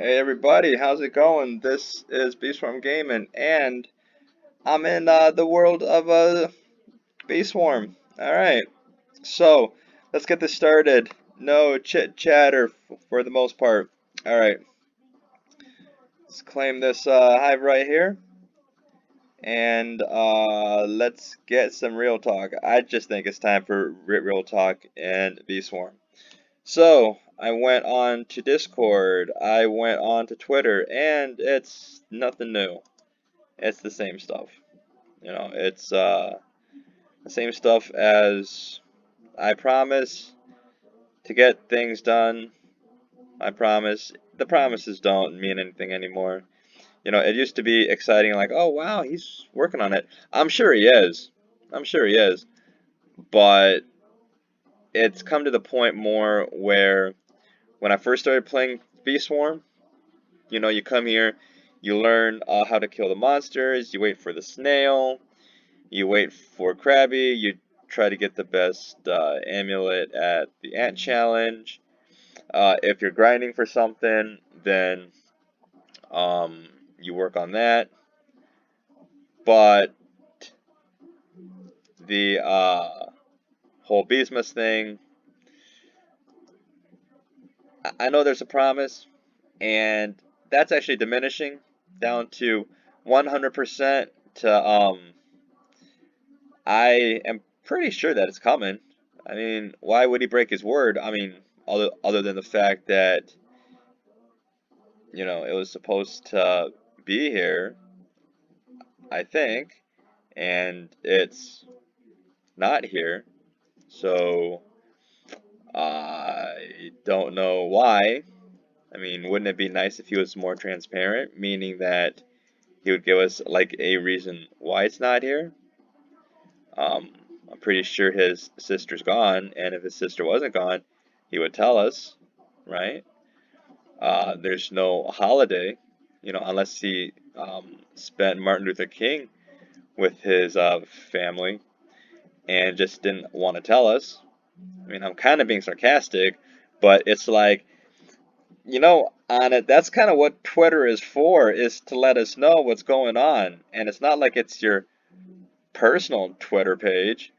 Hey everybody, how's it going? This is Beeswarm Gaming, and I'm in the world of Beeswarm. All right, so let's get this started. No chit chatter for the most part. All right, let's claim this hive right here, and let's get some real talk. I just think it's time for real talk and Beeswarm. So I went on to Discord, I went on to Twitter, and it's nothing new. It's the same stuff. It's the same stuff as I promise to get things done. I promise. The promises don't mean anything anymore. It used to be exciting, like, oh wow, he's working on it. I'm sure he is. I'm sure he is. But it's come to the point more where when I first started playing Beeswarm, you come here, you learn how to kill the monsters, you wait for the snail, you wait for Krabby, you try to get the best amulet at the ant challenge. If you're grinding for something, then you work on that. But the whole Beesmas thing, I know there's a promise, and that's actually diminishing down to 100% to I am pretty sure that it's coming. I mean, why would he break his word? I mean, other than the fact that, it was supposed to be here, I think, and it's not here. So, I don't know why. I mean, wouldn't it be nice if he was more transparent, meaning that he would give us, like, a reason why it's not here? Um, I'm pretty sure his sister's gone, and if his sister wasn't gone, he would tell us, right? There's no holiday, unless he spent Martin Luther King with his family and just didn't want to tell us. I mean, I'm kind of being sarcastic, but it's like, on it, that's kind of what Twitter is for, is to let us know what's going on. And it's not like it's your personal Twitter page.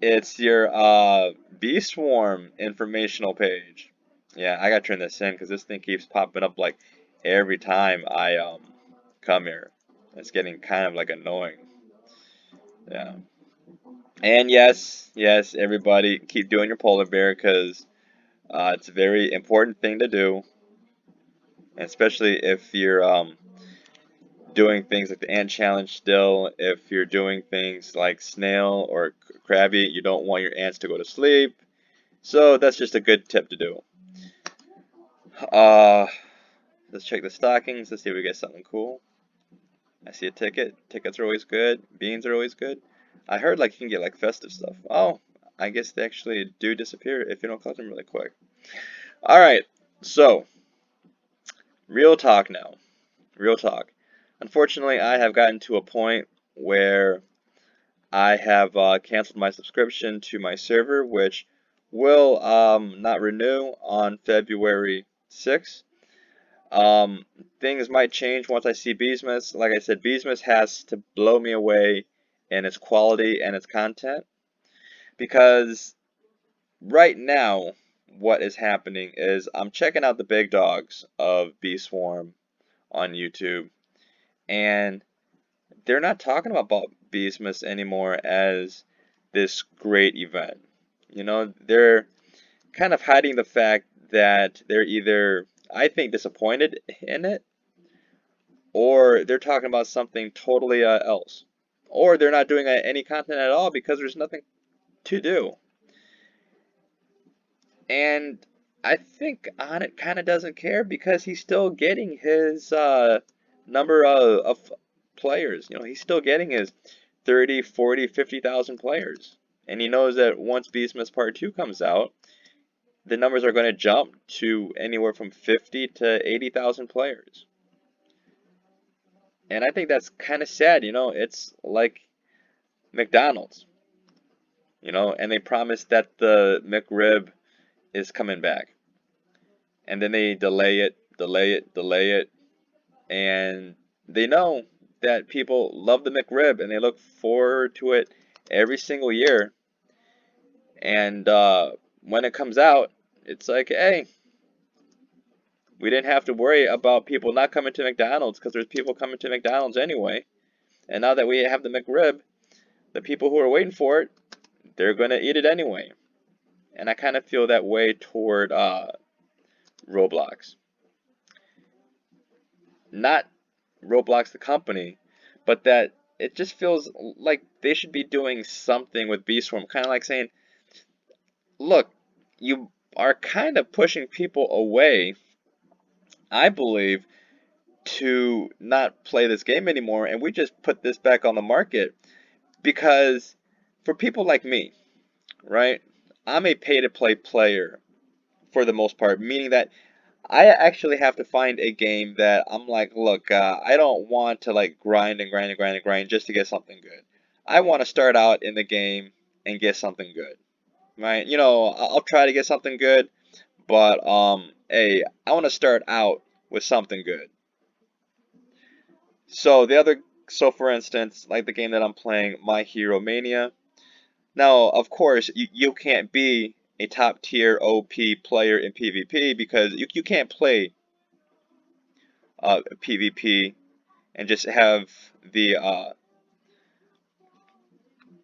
It's your Bee Swarm informational page. Yeah, I gotta turn this in because this thing keeps popping up like every time I come here. It's getting kind of like annoying. Yeah. And yes, everybody keep doing your polar bear because it's a very important thing to do, and especially if you're doing things like the ant challenge still. If you're doing things like snail or crabby, you don't want your ants to go to sleep. So that's just a good tip to do. Uh, let's check the stockings. Let's see if we get something cool. I see a ticket. Tickets are always good. Beans are always good. I heard like you can get like festive stuff. Oh, I guess they actually do disappear if you don't collect them really quick. All right, so real talk now. Real talk. Unfortunately, I have gotten to a point where I have canceled my subscription to my server, which will not renew on February 6th. Things might change once I see Beesmas. Like I said, Beesmas has to blow me away in its quality and its content, because right now what is happening is I'm checking out the big dogs of Bee Swarm on YouTube, and they're not talking about Beesmas anymore as this great event. They're kind of hiding the fact that they're either, I think, disappointed in it, or they're talking about something totally else, or they're not doing any content at all because there's nothing to do. And I think Onnett kind of doesn't care because he's still getting his number of players. He's still getting his 30, 40, 50,000 players. And he knows that once Beastmas Part 2 comes out, the numbers are going to jump to anywhere from 50 to 80,000 players. And I think that's kind of sad. It's like McDonald's, and they promised that the McRib is coming back. And then they delay it delay it, and they know that people love the McRib and they look forward to it every single year. And when it comes out, it's like, hey, we didn't have to worry about people not coming to McDonald's because there's people coming to McDonald's anyway. And now that we have the McRib, the people who are waiting for it, they're going to eat it anyway. And I kind of feel that way toward Roblox. Not Roblox the company, but that it just feels like they should be doing something with Beeswarm. Kind of like saying, look, you are kind of pushing people away, I believe, to not play this game anymore, and we just put this back on the market because for people like me, right, I'm a pay-to-play player for the most part, meaning that I actually have to find a game that I'm like, look, I don't want to like grind and grind and grind and grind just to get something good. I want to start out in the game and get something good, right? You know, I'll try to get something good, but hey, I want to start out with something good. So so for instance, like the game that I'm playing, My Hero Mania. Now, of course, you can't be a top tier OP player in PvP because you can't play PvP and just have the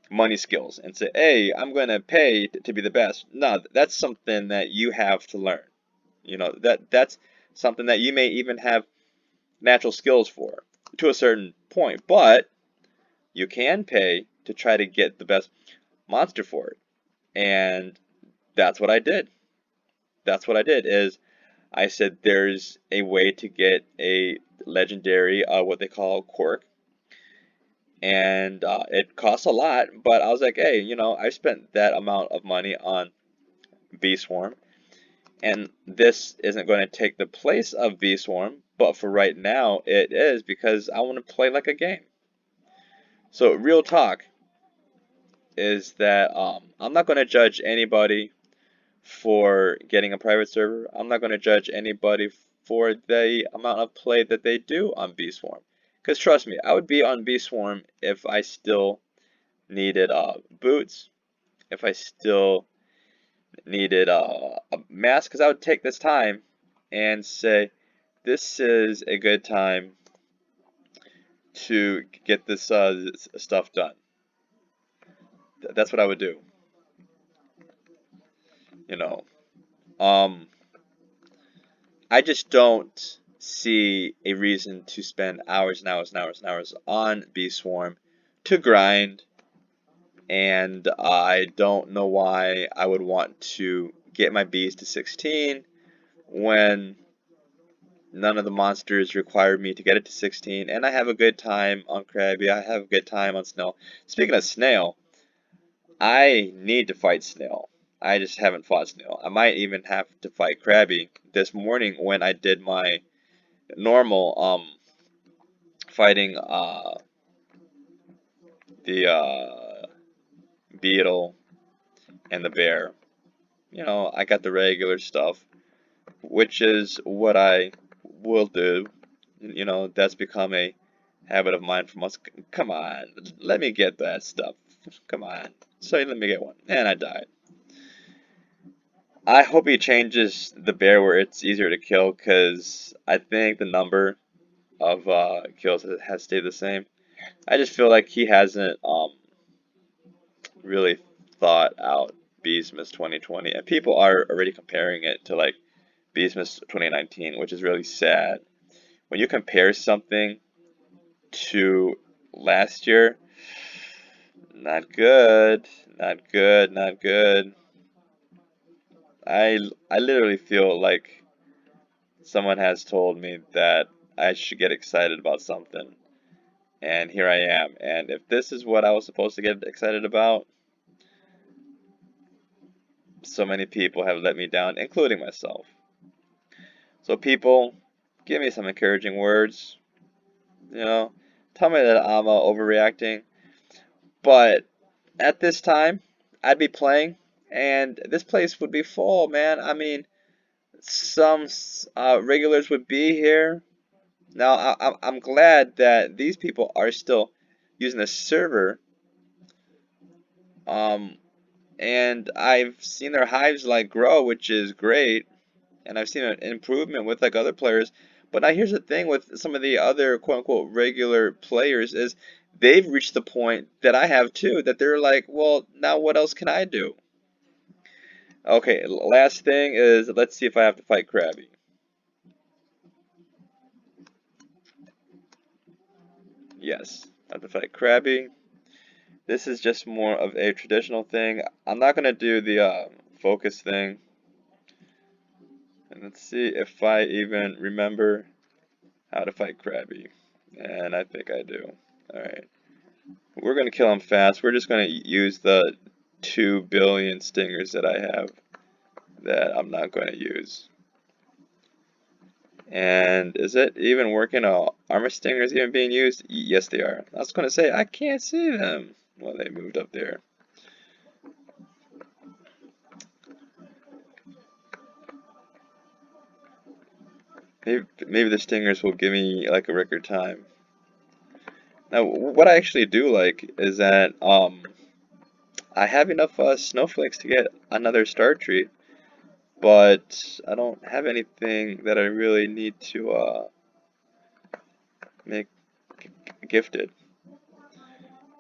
money skills and say, hey, I'm going to pay to be the best. No, that's something that you have to learn. You know, that's something that you may even have natural skills for to a certain point, but you can pay to try to get the best monster for it. And that's what I did. That's what I did is I said there's a way to get a legendary what they call quirk, and it costs a lot, but I was like, hey, you know, I spent that amount of money on Bee Swarm, and this isn't going to take the place of Bee Swarm, but for right now it is because I want to play like a game. So real talk is that I'm not going to judge anybody for getting a private server. I'm not going to judge anybody for the amount of play that they do on Bee Swarm. Because trust me, I would be on Bee Swarm if I still needed boots, if I still needed a mask, because I would take this time and say, this is a good time to get this stuff done. That's what I would do, you know. Um, I just don't see a reason to spend hours and hours and hours and hours on Bee Swarm to grind, and I don't know why I would want to get my bees to 16 when none of the monsters require me to get it to 16, and I have a good time on Krabby, I have a good time on Snail. Speaking of Snail, I need to fight Snail. I just haven't fought Snail. I might even have to fight Krabby this morning when I did my normal fighting the beetle and the bear. You know, I got the regular stuff, which is what I will do. You know, that's become a habit of mine for months. Come on, let me get that stuff. Come on. So let me get one. And I died. I hope he changes the bear where it's easier to kill, because I think the number of kills has stayed the same. I just feel like he hasn't really thought out Beesmas 2020, and people are already comparing it to like Beesmas 2019, which is really sad. When you compare something to last year, not good, not good, not good. I literally feel like someone has told me that I should get excited about something, and here I am. And if this is what I was supposed to get excited about, so many people have let me down, including myself. So people, give me some encouraging words. You know, tell me that I'm overreacting. But at this time, I'd be playing, and this place would be full, man. I mean, some regulars would be here. Now, I'm glad that these people are still using the server. Um, and I've seen their hives like grow, which is great. And I've seen an improvement with like other players. But now here's the thing with some of the other quote unquote regular players is they've reached the point that I have too, that they're like, well, now what else can I do? Okay, last thing is let's see if I have to fight Krabby. Yes, I have to fight Krabby. This is just more of a traditional thing. I'm not gonna do the focus thing. And let's see if I even remember how to fight Krabby. And I think I do. Alright. We're going to kill him fast. We're just going to use the 2 billion stingers that I have that I'm not going to use. And is it even working? Armor stingers even being used? Yes, they are. I was going to say, I can't see them. Well, they moved up there. Maybe the stingers will give me like a record time. Now, what I actually do like is that I have enough snowflakes to get another star treat, but I don't have anything that I really need to make gifted.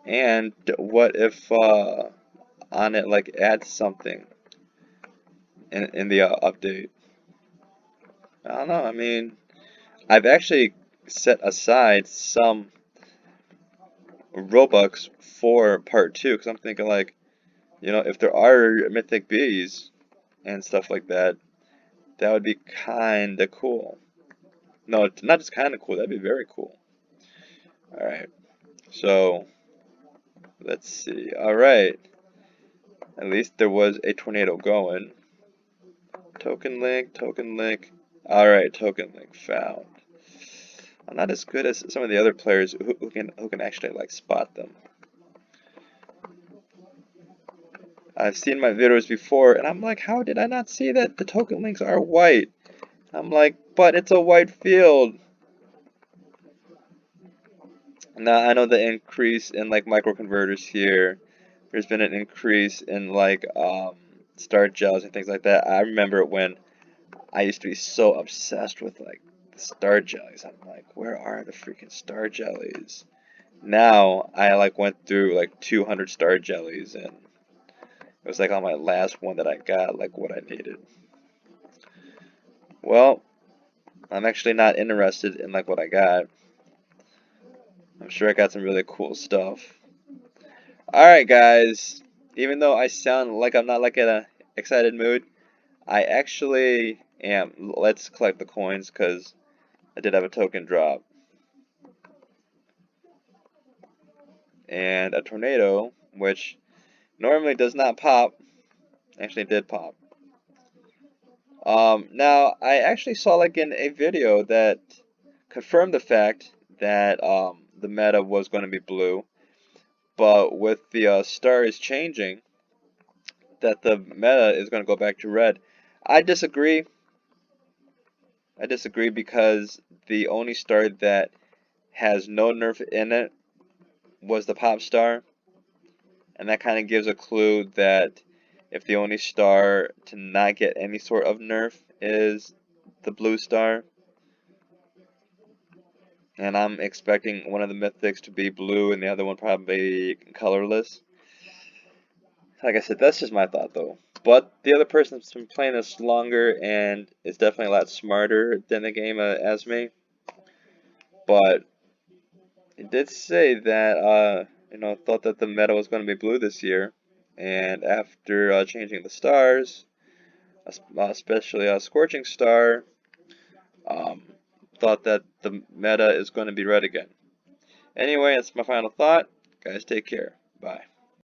And what if Onnett like adds something in the update? I don't know. I mean, I've actually set aside some Robux for part 2 because I'm thinking like, you know, if there are mythic bees and stuff like that, that would be kinda cool. No, not just kinda cool, that'd be very cool. Alright, so let's see. Alright, at least there was a tornado going. Token link, token link. Alright, token link found. I'm not as good as some of the other players who can actually like spot them. I've seen my videos before and I'm like, how did I not see that the token links are white? I'm like, but it's a white field. Now I know the increase in like microconverters here. There's been an increase in like star gels and things like that. I remember when I used to be so obsessed with like the star jellies. I'm like, where are the freaking star jellies? Now I like went through like 200 star jellies and it was like on my last one that I got like what I needed. Well, I'm actually not interested in like what I got. I'm sure I got some really cool stuff. Alright guys, even though I sound like I'm not like in a excited mood, I actually am. Let's collect the coins because I did have a token drop. And a tornado, which normally does not pop, actually did pop. Now, I actually saw like in a video that confirmed the fact that the meta was going to be blue, but with the stars changing, that the meta is going to go back to red. I disagree. I disagree because the only star that has no nerf in it was the pop star, and that kind of gives a clue that if the only star to not get any sort of nerf is the blue star, and I'm expecting one of the mythics to be blue and the other one probably colorless. Like I said, that's just my thought though. But the other person's been playing this longer and is definitely a lot smarter than the game as me. But he did say that you know, thought that the meta was going to be blue this year, and after changing the stars, especially Scorching Star, um, thought that the meta is going to be red again. Anyway, that's my final thought. Guys, take care. Bye.